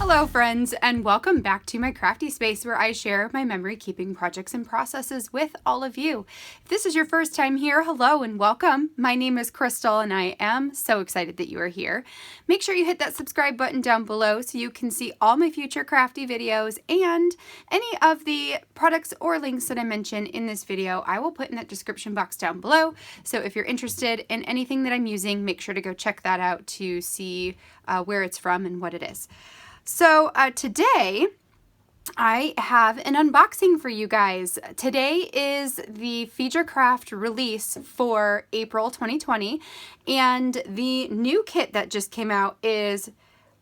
Hello friends, and welcome back to my crafty space where I share my memory keeping projects and processes with all of you. If this is your first time here, hello and welcome. My name is Krystal and I am so excited that you are here. Make sure you hit that subscribe button down below so you can see all my future crafty videos, and any of the products or links that I mention in this video I will put in that description box down below. So if you're interested in anything that I'm using, make sure to go check that out to see where it's from and what it is. So today I have an unboxing for you guys. Today is the Feature Craft release for April 2020, and the new kit that just came out is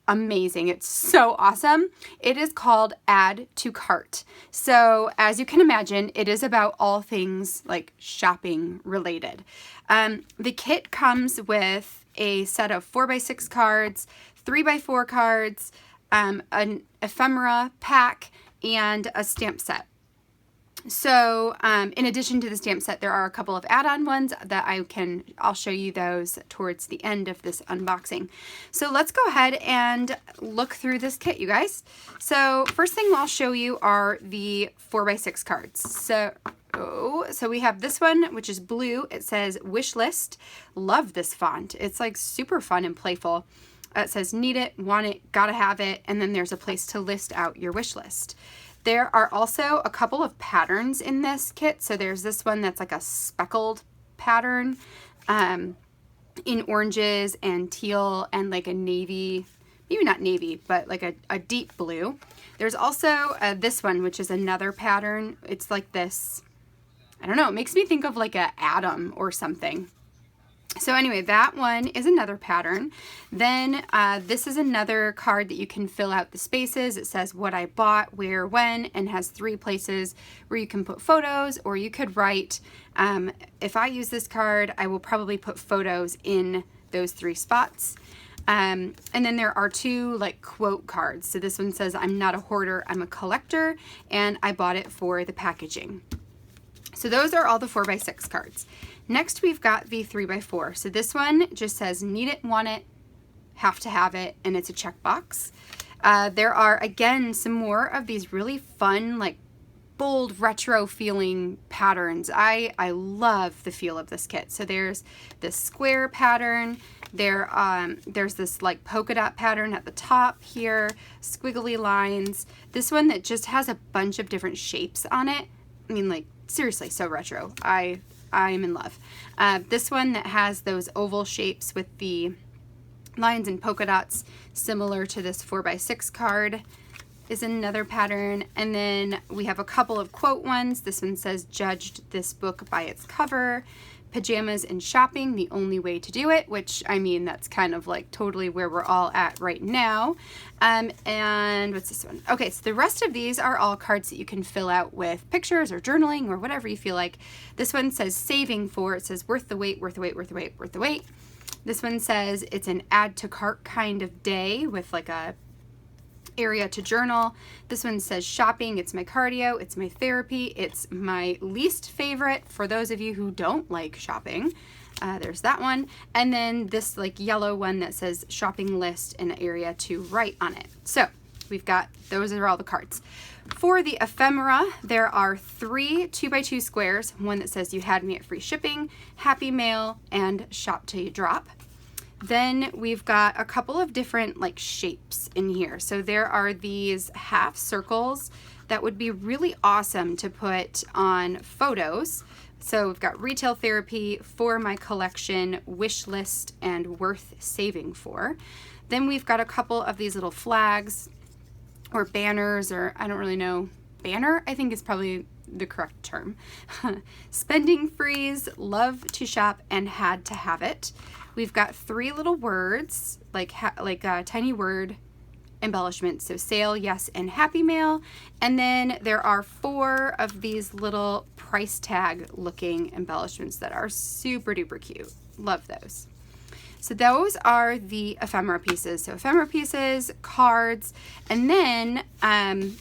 amazing. It's so awesome. It is called Add to Cart. So as you can imagine, it is about all things like shopping related. The kit comes with a set of 4x6 cards, 3x4 cards, an ephemera pack, and a stamp set. So in addition to the stamp set, there are a couple of add-on ones that I'll show you those towards the end of this unboxing. So let's go ahead and look through this kit, you guys. So first thing I'll show you are the 4x6 cards. So we have this one, which is blue. It says wish list. Love this font. It's like super fun and playful. It says need it, want it, gotta have it, and then there's a place to list out your wish list. There are also a couple of patterns in this kit. So there's this one that's like a speckled pattern in oranges and teal and like a navy, maybe not navy, but like a deep blue. There's also this one, which is another pattern. It's like this, I don't know, it makes me think of like a atom or something. So anyway, that one is another pattern. Then this is another card that you can fill out the spaces. It says what I bought, where, when, and has 3 places where you can put photos, or you could write, if I use this card, I will probably put photos in those 3 spots. And then there are 2 like quote cards. So this one says, I'm not a hoarder, I'm a collector, and I bought it for the packaging. So those are all the 4x6 cards. Next, we've got the 3x4. So this one just says need it, want it, have to have it, and it's a checkbox. There are, again, some more of these really fun, like bold, retro feeling patterns. I love the feel of this kit. So there's this square pattern. There's this like polka dot pattern at the top here, squiggly lines. This one that just has a bunch of different shapes on it. I mean, like, seriously, so retro. I'm in love. This one that has those oval shapes with the lines and polka dots, similar to this 4x6 card, is another pattern. And then we have a couple of quote ones. This one says, judged this book by its cover. Pajamas and shopping, the only way to do it, which, I mean, that's kind of like totally where we're all at right now. And what's this one? Okay, so the rest of these are all cards that you can fill out with pictures or journaling or whatever you feel like. This one says saving for, it says worth the wait, worth the wait, worth the wait, worth the wait. This one says it's an add to cart kind of day with like a area to journal. This one says shopping, it's my cardio, it's my therapy, it's my least favorite for those of you who don't like shopping. There's that one. And then this like yellow one that says shopping list and an area to write on it. So we've got, those are all the cards. For the ephemera, there are 3 2x2 squares, one that says you had me at free shipping, happy mail, and shop till you drop. Then we've got a couple of different like shapes in here. So there are these half circles that would be really awesome to put on photos. So we've got retail therapy, for my collection, wish list, and worth saving for. Then we've got a couple of these little flags or banners, or I don't really know. Banner, I think is probably the correct term. Spending freeze, love to shop, and had to have it. We've got 3 little words, like tiny word embellishments. So sale, yes, and happy mail. And then there are 4 of these little price tag looking embellishments that are super duper cute. Love those. So those are the ephemera pieces. So ephemera pieces, cards, and then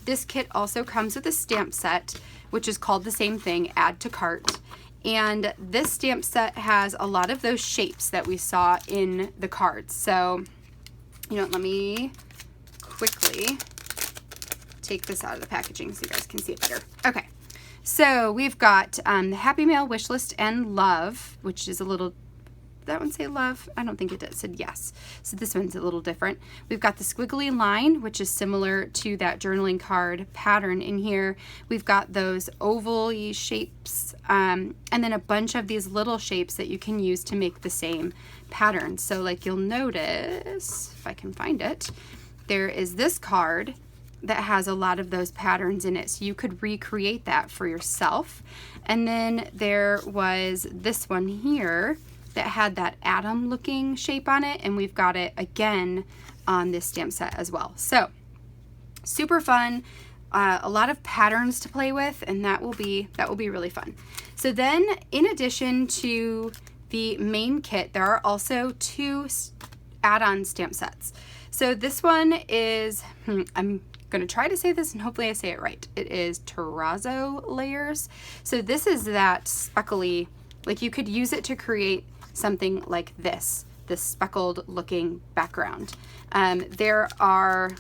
this kit also comes with a stamp set, which is called the same thing, add to cart. And this stamp set has a lot of those shapes that we saw in the cards. So, you know, let me quickly take this out of the packaging so you guys can see it better. Okay, so we've got the Happy Mail wish list and love, which is a little, that one say love? I don't think it did. It said yes. So this one's a little different. We've got the squiggly line, which is similar to that journaling card pattern in here. We've got those oval-y shapes, and then a bunch of these little shapes that you can use to make the same pattern. So like you'll notice, if I can find it, there is this card that has a lot of those patterns in it. So you could recreate that for yourself. And then there was this one here that had that atom looking shape on it, and we've got it again on this stamp set as well. So super fun, a lot of patterns to play with, and that will be really fun. So then in addition to the main kit, there are also 2 add-on stamp sets. So this one is, I'm gonna try to say this and hopefully I say it right. It is terrazzo layers. So this is that speckly, like you could use it to create something like this speckled looking background. There are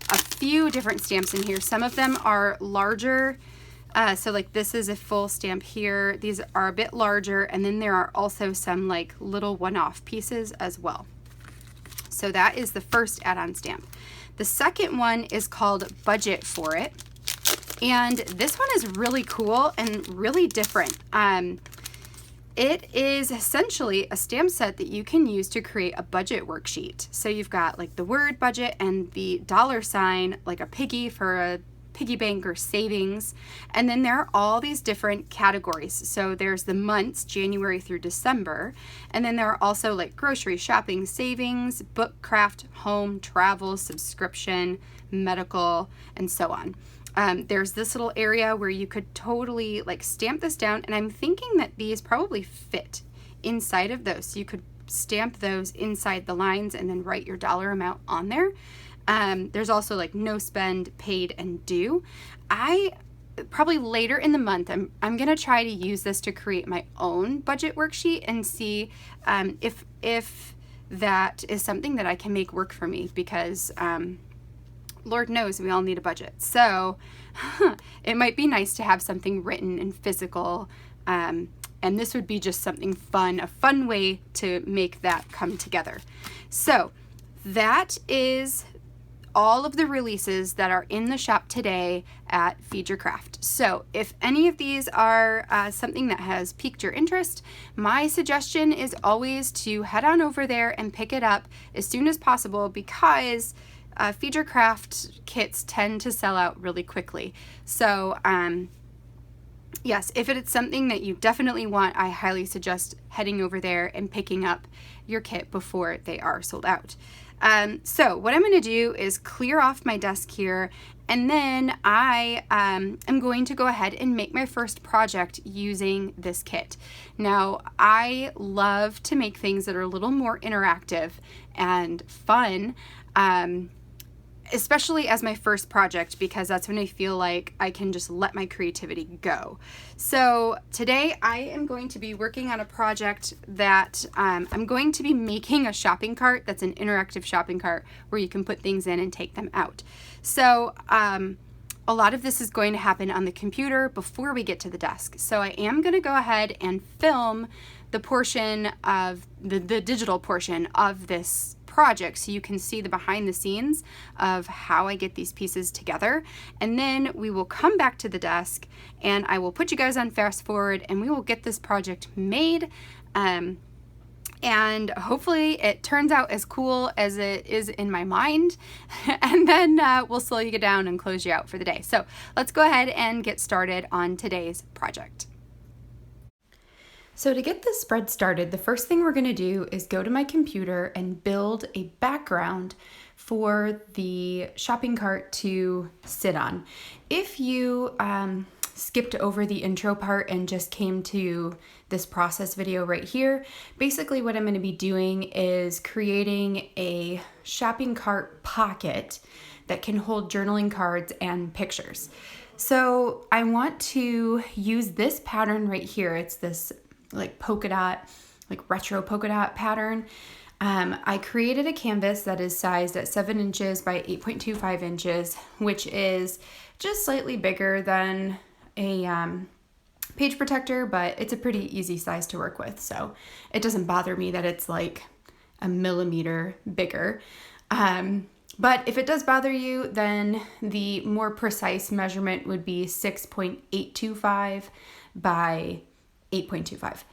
a few different stamps in here. Some of them are larger. So like this is a full stamp here. These are a bit larger, and then there are also some like little one-off pieces as well. So that is the first add-on stamp. The second one is called Budget for It. And this one is really cool and really different. It is essentially a stamp set that you can use to create a budget worksheet. So you've got like the word budget and the $sign, like a piggy for a piggy bank or savings. And then there are all these different categories. So there's the months, January through December. And then there are also like grocery, shopping, savings, book, craft, home, travel, subscription, medical, and so on. There's this little area where you could totally like stamp this down, and I'm thinking that these probably fit inside of those. So you could stamp those inside the lines and then write your dollar amount on there. There's also like no spend, paid, and due. I probably later in the month, I'm gonna try to use this to create my own budget worksheet and see if that is something that I can make work for me, because Lord knows we all need a budget. So it might be nice to have something written and physical, and this would be just something fun, a fun way to make that come together. So that is all of the releases that are in the shop today at Feed Your Craft. So if any of these are something that has piqued your interest, my suggestion is always to head on over there and pick it up as soon as possible, because Feed Your Craft kits tend to sell out really quickly. So yes, if it's something that you definitely want, I highly suggest heading over there and picking up your kit before they are sold out. So what I'm going to do is clear off my desk here, and then I am going to go ahead and make my first project using this kit. Now, I love to make things that are a little more interactive and fun, especially as my first project, because that's when I feel like I can just let my creativity go. So today I am going to be working on a project that I'm going to be making a shopping cart that's an interactive shopping cart where you can put things in and take them out. So a lot of this is going to happen on the computer before we get to the desk. So I am going to go ahead and film the portion of the digital portion of this project, so you can see the behind the scenes of how I get these pieces together. And then we will come back to the desk and I will put you guys on fast forward and we will get this project made. And hopefully it turns out as cool as it is in my mind. And then we'll slow you down and close you out for the day. So let's go ahead and get started on today's project. So to get this spread started, the first thing we're going to do is go to my computer and build a background for the shopping cart to sit on. If you skipped over the intro part and just came to this process video right here, basically what I'm going to be doing is creating a shopping cart pocket that can hold journaling cards and pictures. So I want to use this pattern right here. It's this like polka dot, like retro polka dot pattern. I created a canvas that is sized at 7 inches by 8.25 inches, which is just slightly bigger than a page protector, but it's a pretty easy size to work with. So it doesn't bother me that it's like a millimeter bigger. But if it does bother you, then the more precise measurement would be 6.825 by 8.25.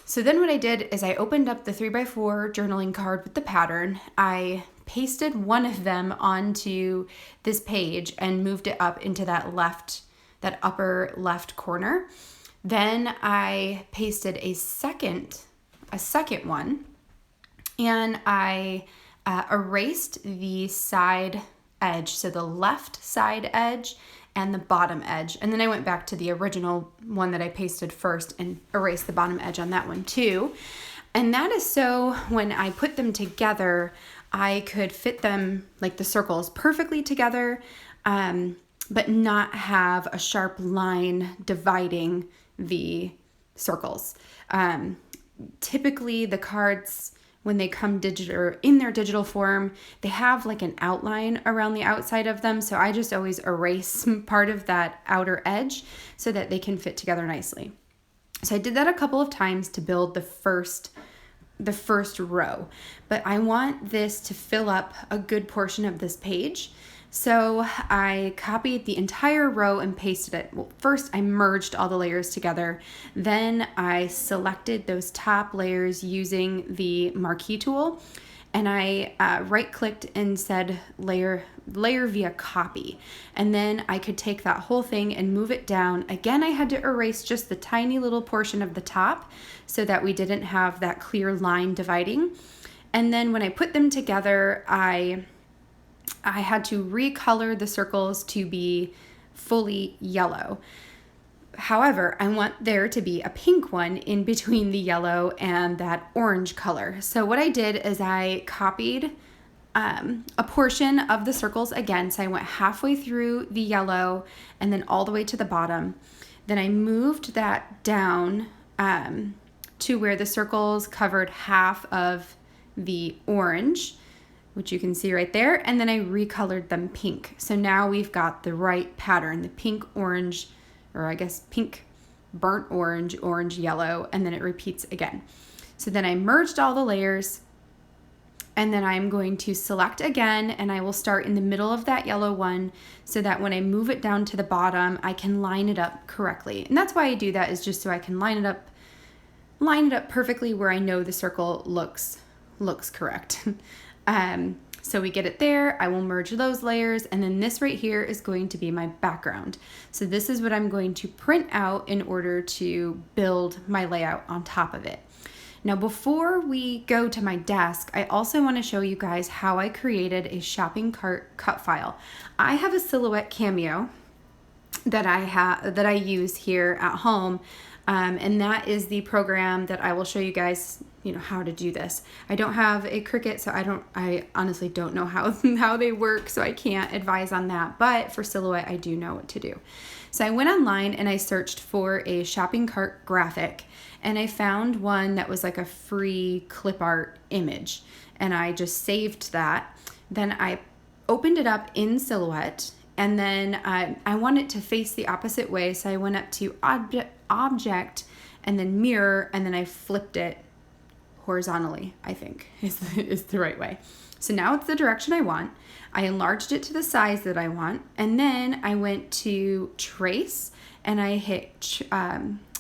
So then what I did is I opened up the 3x4 journaling card with the pattern. I pasted one of them onto this page and moved it up into that upper left corner. Then I pasted a second one, and I erased the side edge, so the left side edge and the bottom edge. And then I went back to the original one that I pasted first and erased the bottom edge on that one too. And that is so when I put them together, I could fit them, like the circles, perfectly together, but not have a sharp line dividing the circles. Typically the cards, when they come digital or in their digital form, they have like an outline around the outside of them. So I just always erase part of that outer edge so that they can fit together nicely. So I did that a couple of times to build the first row, but I want this to fill up a good portion of this page. So I copied the entire row and pasted it. Well, first I merged all the layers together. Then I selected those top layers using the marquee tool, and I right-clicked and said layer via copy. And then I could take that whole thing and move it down. Again, I had to erase just the tiny little portion of the top so that we didn't have that clear line dividing. And then when I put them together, I had to recolor the circles to be fully yellow. However, I want there to be a pink one in between the yellow and that orange color. So what I did is I copied a portion of the circles again. So I went halfway through the yellow and then all the way to the bottom. Then I moved that down to where the circles covered half of the orange, which you can see right there, and then I recolored them pink. So now we've got the right pattern, the pink, orange, or I guess pink, burnt orange, orange, yellow, and then it repeats again. So then I merged all the layers, and then I'm going to select again, and I will start in the middle of that yellow one so that when I move it down to the bottom, I can line it up correctly. And that's why I do that, is just so I can line it up perfectly where I know the circle looks correct. So we get it there. I will merge those layers, and then this right here is going to be my background. So this is what I'm going to print out in order to build my layout on top of it. Now, before we go to my desk, I also want to show you guys how I created a shopping cart cut file. I have a Silhouette Cameo that I use here at home. And that is the program that I will show you guys, how to do this. I don't have a Cricut, so I honestly don't know how they work, so I can't advise on that. But for Silhouette, I do know what to do. So I went online and I searched for a shopping cart graphic, and I found one that was like a free clip art image, and I just saved that. Then I opened it up in Silhouette, and then I want it to face the opposite way, so I went up to object and then mirror, and then I flipped it horizontally, I think is the right way. So now it's the direction I want. I enlarged it to the size that I want, and then I went to trace, and I hit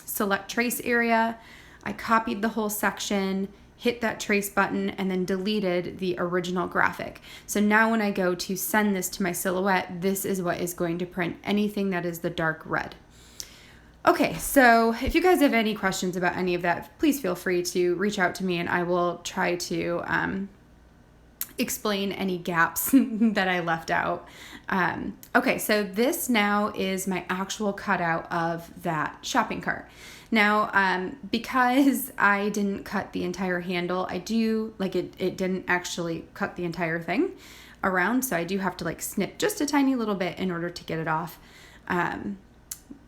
select trace area. I copied the whole section, hit that trace button, and then deleted the original graphic. So now when I go to send this to my Silhouette, this is what is going to print, anything that is the dark red. Okay, so if you guys have any questions about any of that, please feel free to reach out to me, and I will try to explain any gaps that I left out. Okay, so this now is my actual cutout of that shopping cart. Now, because I didn't cut the entire handle, it didn't actually cut the entire thing around, so I do have to snip just a tiny little bit in order to get it off.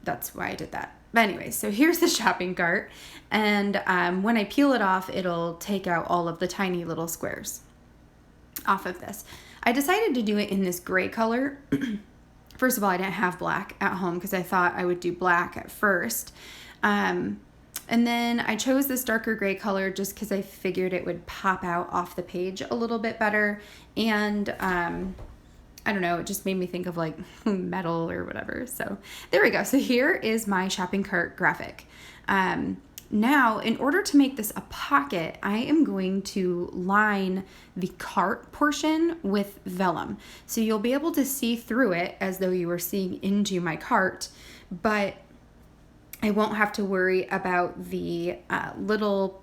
That's why I did that. But anyway, so here's the shopping cart. And when I peel it off, it'll take out all of the tiny little squares off of this. I decided to do it in this gray color. First of all, I didn't have black at home because I thought I would do black at first. And then I chose this darker gray color just because I figured it would pop out off the page a little bit better. And I don't know, it just made me think of like metal or whatever. So there we go. So here is my shopping cart graphic. Now, in order to make this a pocket, I am going to line the cart portion with vellum. So you'll be able to see through it as though you were seeing into my cart, but I won't have to worry about the little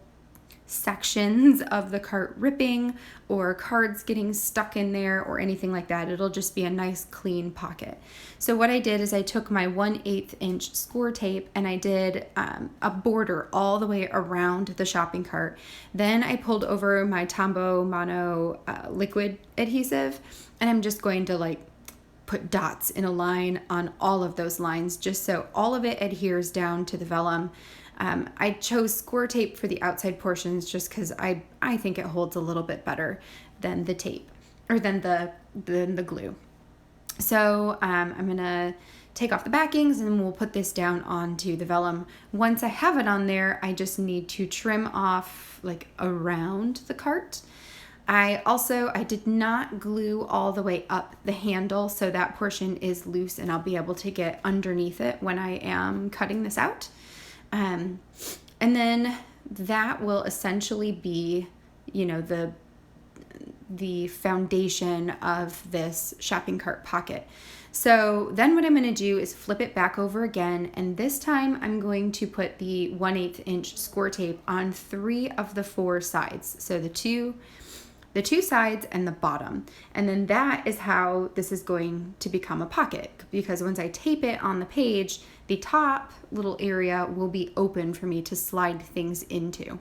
sections of the cart ripping or cards getting stuck in there or anything like that. It'll just be a nice clean pocket. So what I did is I took my 1/8 inch score tape and I did a border all the way around the shopping cart. Then I pulled over my Tombow Mono liquid adhesive, and I'm just going to like put dots in a line on all of those lines just so all of it adheres down to the vellum. I chose score tape for the outside portions just because I think it holds a little bit better than the tape or than the glue. So I'm gonna take off the backings and we'll put this down onto the vellum. Once I have it on there, I just need to trim off like around the cart. I did not glue all the way up the handle, so that portion is loose and I'll be able to get underneath it when I am cutting this out. And then that will essentially be, the foundation of this shopping cart pocket. So then what I'm going to do is flip it back over again, and this time I'm going to put the 1/8 inch score tape on 3 of the 4 sides. So the two sides and the bottom. And then that is how this is going to become a pocket, because once I tape it on the page, the top little area will be open for me to slide things into.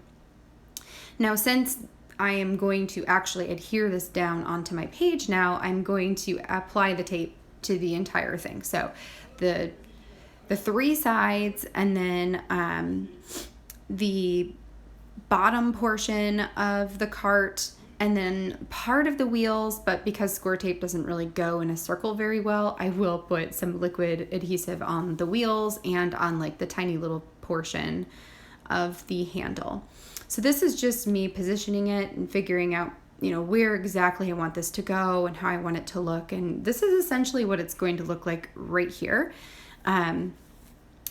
Now, since I am going to actually adhere this down onto my page now, I'm going to apply the tape to the entire thing. So the 3 sides, and then the bottom portion of the cart, and then part of the wheels, but because score tape doesn't really go in a circle very well, I will put some liquid adhesive on the wheels and on like the tiny little portion of the handle. So this is just me positioning it and figuring out, where exactly I want this to go and how I want it to look. And this is essentially what it's going to look like right here.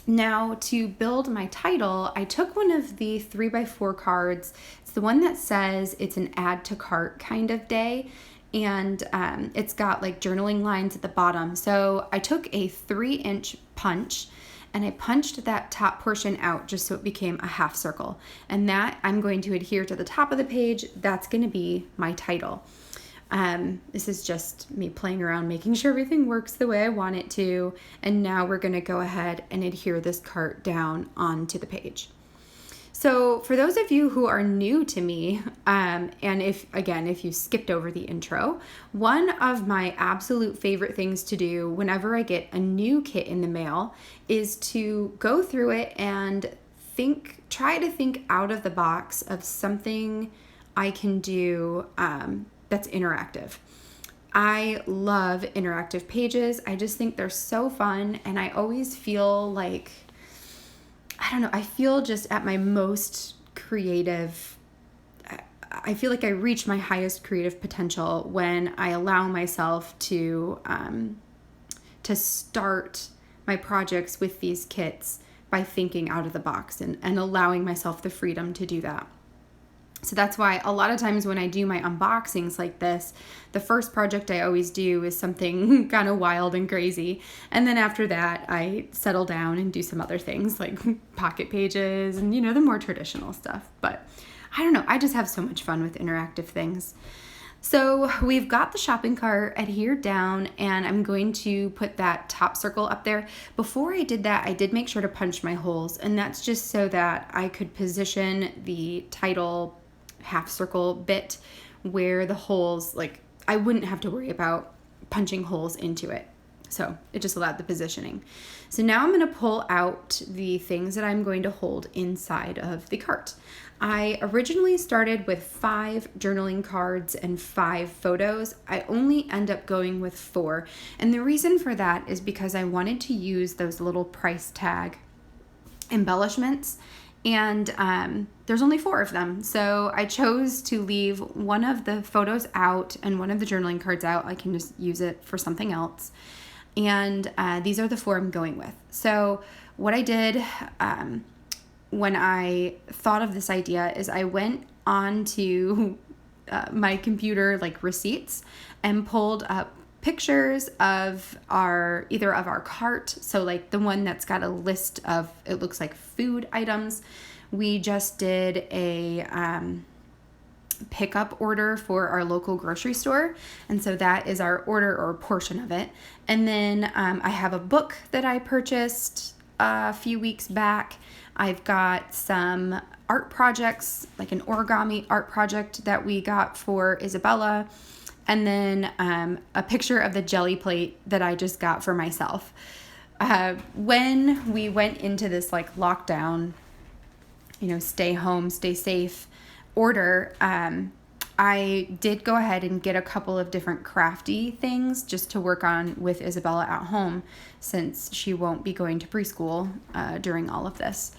Now, to build my title, I took one of the 3x4 cards. It's the one that says it's an add to cart kind of day, and it's got like journaling lines at the bottom. So I took a 3-inch punch and I punched that top portion out just so it became a half circle. And that I'm going to adhere to the top of the page. That's going to be my title. This is just me playing around, making sure everything works the way I want it to. And now we're going to go ahead and adhere this cart down onto the page. So for those of you who are new to me, and if you skipped over the intro, one of my absolute favorite things to do whenever I get a new kit in the mail is to go through it and try to think out of the box of something I can do that's interactive. I love interactive pages. I just think they're so fun, and I always feel like, I feel just at my most creative. I feel like I reach my highest creative potential when I allow myself to start my projects with these kits by thinking out of the box and allowing myself the freedom to do that. So that's why a lot of times when I do my unboxings like this, the first project I always do is something kind of wild and crazy. And then after that, I settle down and do some other things like pocket pages and, the more traditional stuff. But I don't know, I just have so much fun with interactive things. So we've got the shopping cart adhered down, and I'm going to put that top circle up there. Before I did that, I did make sure to punch my holes, and that's just so that I could position the title half circle bit where the holes, I wouldn't have to worry about punching holes into it. So it just allowed the positioning. So now I'm going to pull out the things that I'm going to hold inside of the cart. I originally started with 5 journaling cards and 5 photos. I only end up going with 4. And the reason for that is because I wanted to use those little price tag embellishments. And there's only 4 of them. So I chose to leave one of the photos out and one of the journaling cards out. I can just use it for something else. And these are the 4 I'm going with. So what I did when I thought of this idea is I went onto my computer, like receipts, and pulled up pictures of either of our cart. So like the one that's got a list of, it looks like food items. We just did a pickup order for our local grocery store. And so that is our order or portion of it. And then I have a book that I purchased a few weeks back. I've got some art projects, like an origami art project that we got for Isabella. And then a picture of the jelly plate that I just got for myself. When we went into this like lockdown, stay home, stay safe order, I did go ahead and get a couple of different crafty things just to work on with Isabella at home, since she won't be going to preschool during all of this.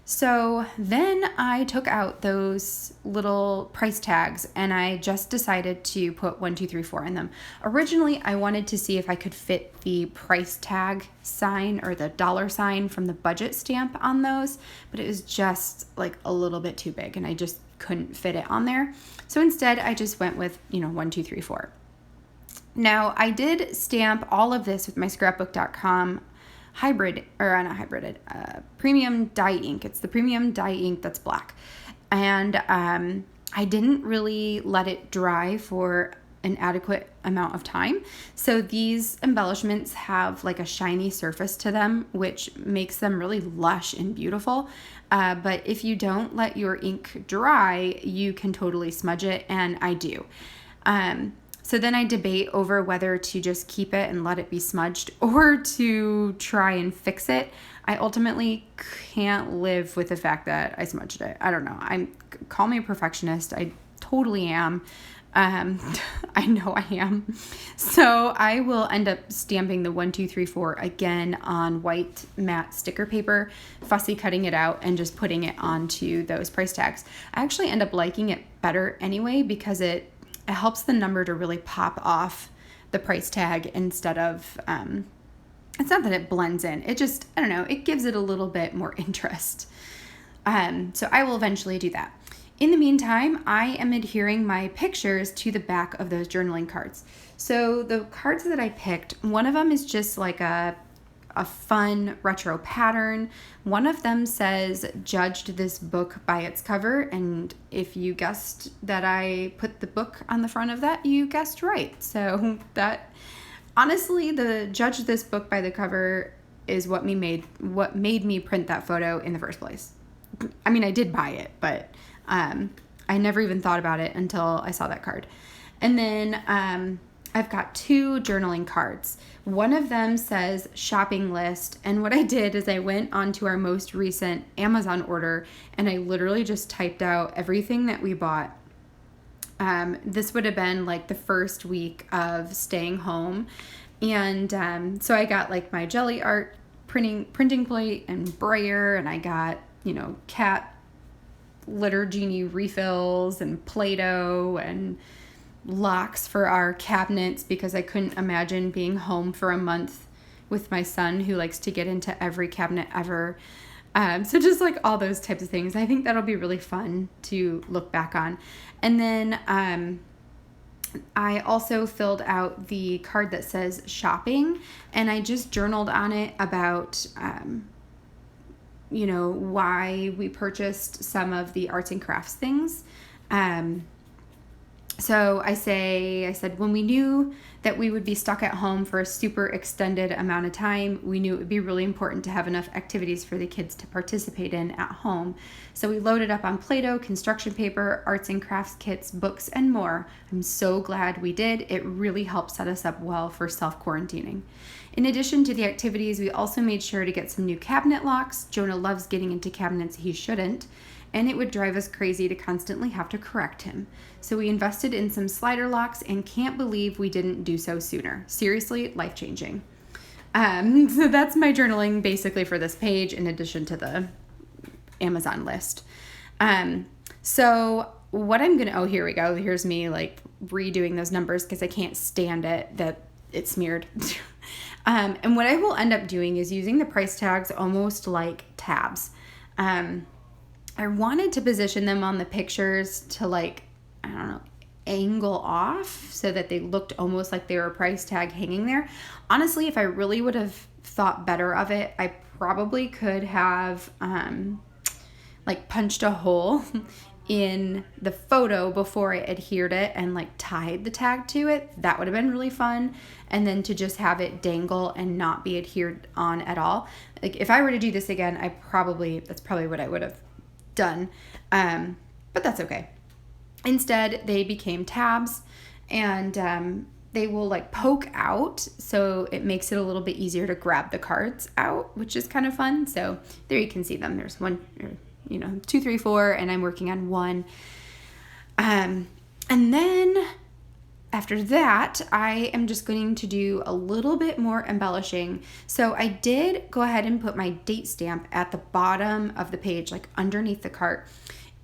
So then I took out those little price tags and I just decided to put 1, 2, 3, 4 in them. Originally, I wanted to see if I could fit the price tag sign or the dollar sign from the budget stamp on those, but it was just like a little bit too big and I just couldn't fit it on there. So instead, I just went with, 1, 2, 3, 4. Now, I did stamp all of this with my scrapbook.com premium dye ink. It's the premium dye ink that's black. And I didn't really let it dry for an adequate amount of time. So these embellishments have like a shiny surface to them, which makes them really lush and beautiful. But if you don't let your ink dry, you can totally smudge it, and I do. So then I debate over whether to just keep it and let it be smudged or to try and fix it. I ultimately can't live with the fact that I smudged it. I don't know. Call me a perfectionist. I totally am. I know I am. So I will end up stamping the 1, 2, 3, 4 again on white matte sticker paper, fussy cutting it out and just putting it onto those price tags. I actually end up liking it better anyway because it helps the number to really pop off the price tag instead of, it's not that it blends in. It just, I don't know, it gives it a little bit more interest. So I will eventually do that. In the meantime, I am adhering my pictures to the back of those journaling cards. So the cards that I picked, one of them is just like a fun retro pattern. One of them says, "Judged this book by its cover." And if you guessed that I put the book on the front of that, you guessed right. So that, honestly, the "Judge this book by the cover" is what made me print that photo in the first place. I mean, I did buy it, but I never even thought about it until I saw that card. And then I've got 2 journaling cards. One of them says shopping list. And what I did is I went onto our most recent Amazon order and I literally just typed out everything that we bought. This would have been like the first week of staying home. And so I got like my jelly art printing plate and brayer, and I got, cat litter genie refills and Play-Doh and locks for our cabinets because I couldn't imagine being home for a month with my son who likes to get into every cabinet ever. So just like all those types of things. I think that'll be really fun to look back on. And then I also filled out the card that says shopping, and I just journaled on it about why we purchased some of the arts and crafts things. So I said, when we knew that we would be stuck at home for a super extended amount of time, we knew it would be really important to have enough activities for the kids to participate in at home. So we loaded up on Play-Doh, construction paper, arts and crafts kits, books, and more. I'm so glad we did. It really helped set us up well for self-quarantining. In addition to the activities, we also made sure to get some new cabinet locks. Jonah loves getting into cabinets he shouldn't, and it would drive us crazy to constantly have to correct him. So we invested in some slider locks and can't believe we didn't do so sooner. Seriously, life-changing. So that's my journaling basically for this page, in addition to the Amazon list. So what I'm gonna, oh, here we go. Here's me like redoing those numbers because I can't stand it that it's smeared. And what I will end up doing is using the price tags almost like tabs. I wanted to position them on the pictures to like, I don't know, angle off so that they looked almost like they were a price tag hanging there. Honestly, if I really would have thought better of it, I probably could have like punched a hole in the photo before I adhered it and like tied the tag to it. That would have been really fun. And then to just have it dangle and not be adhered on at all. Like if I were to do this again, that's probably what I would have done. But that's okay. Instead, they became tabs, and they will like poke out, so it makes it a little bit easier to grab the cards out, which is kind of fun. So there you can see them. There's 2, 3, 4, and I'm working on 1. And then after that, I am just going to do a little bit more embellishing. So I did go ahead and put my date stamp at the bottom of the page, like underneath the cart.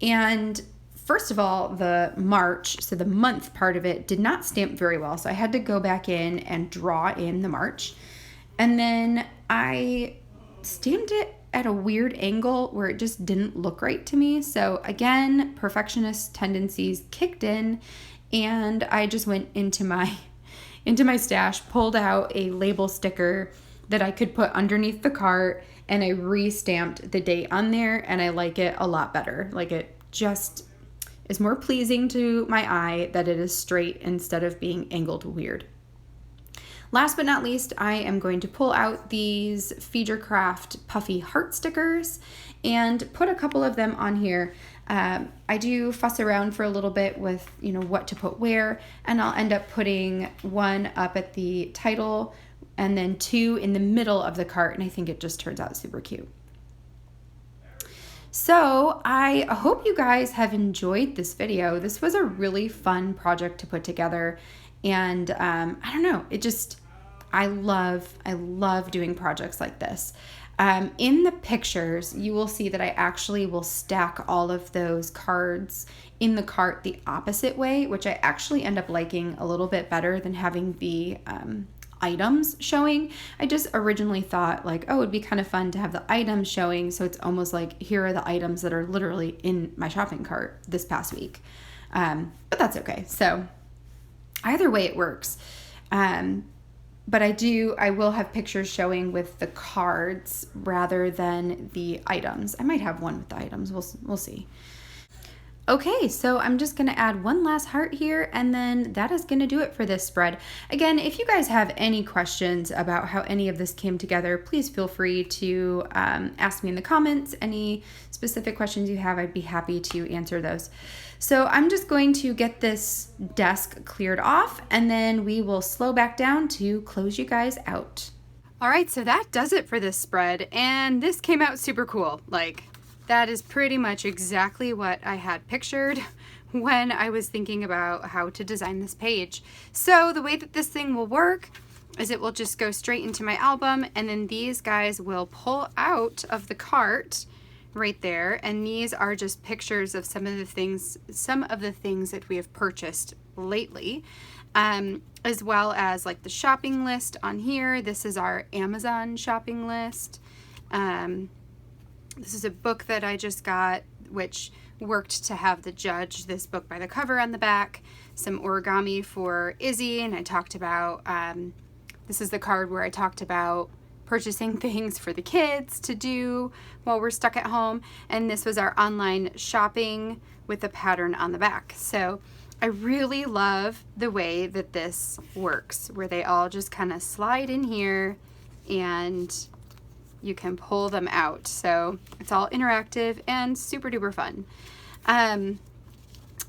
And first of all, the March, so the month part of it, did not stamp very well. So I had to go back in and draw in the March. And then I stamped it at a weird angle where it just didn't look right to me. So again, perfectionist tendencies kicked in, and I just went into my stash, pulled out a label sticker that I could put underneath the cart, and I re-stamped the date on there, and I like it a lot better. Like it just is more pleasing to my eye that it is straight instead of being angled weird. Last but not least, I am going to pull out these Feed Your Craft puffy heart stickers and put a couple of them on here. I do fuss around for a little bit with, what to put where, and I'll end up putting 1 up at the title and then 2 in the middle of the cart, and I think it just turns out super cute. So I hope you guys have enjoyed this video. This was a really fun project to put together, and I don't know, I love doing projects like this. In the pictures, you will see that I actually will stack all of those cards in the cart the opposite way, which I actually end up liking a little bit better than having the items showing. I just originally thought like, oh, it'd be kind of fun to have the items showing, so it's almost like here are the items that are literally in my shopping cart this past week. But that's okay. So either way it works. But I will have pictures showing with the cards rather than the items. I might have one with the items. We'll see. Okay, so I'm just gonna add one last heart here, and then that is gonna do it for this spread. Again, if you guys have any questions about how any of this came together, please feel free to ask me in the comments. Any specific questions you have, I'd be happy to answer those. So I'm just going to get this desk cleared off, and then we will slow back down to close you guys out. All right, so that does it for this spread, and this came out super cool. That is pretty much exactly what I had pictured when I was thinking about how to design this page. So the way that this thing will work is it will just go straight into my album, and then these guys will pull out of the cart right there, and these are just pictures of some of the things that we have purchased lately, as well as like the shopping list on here. This is our Amazon shopping list. This is a book that I just got, which worked to have the judge this book by the cover on the back. Some origami for Izzy, and I talked about, this is the card where I talked about purchasing things for the kids to do while we're stuck at home. And this was our online shopping with a pattern on the back. So I really love the way that this works, where they all just kind of slide in here and you can pull them out. So it's all interactive and super duper fun.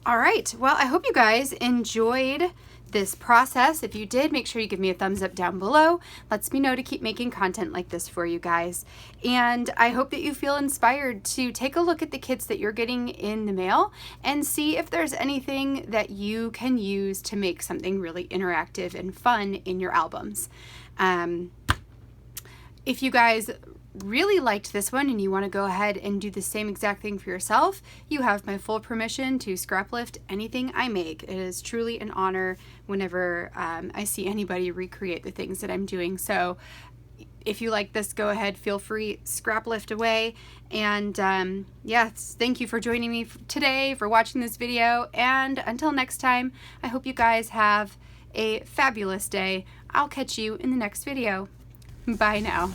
All right, well, I hope you guys enjoyed this process. If you did, make sure you give me a thumbs up down below. Lets me know to keep making content like this for you guys. And I hope that you feel inspired to take a look at the kits that you're getting in the mail and see if there's anything that you can use to make something really interactive and fun in your albums. If you guys really liked this one and you want to go ahead and do the same exact thing for yourself, you have my full permission to scrap lift anything I make. It is truly an honor whenever I see anybody recreate the things that I'm doing. So if you like this, go ahead, feel free, scrap lift away. And yes, thank you for joining me today, for watching this video. And until next time, I hope you guys have a fabulous day. I'll catch you in the next video. Bye now.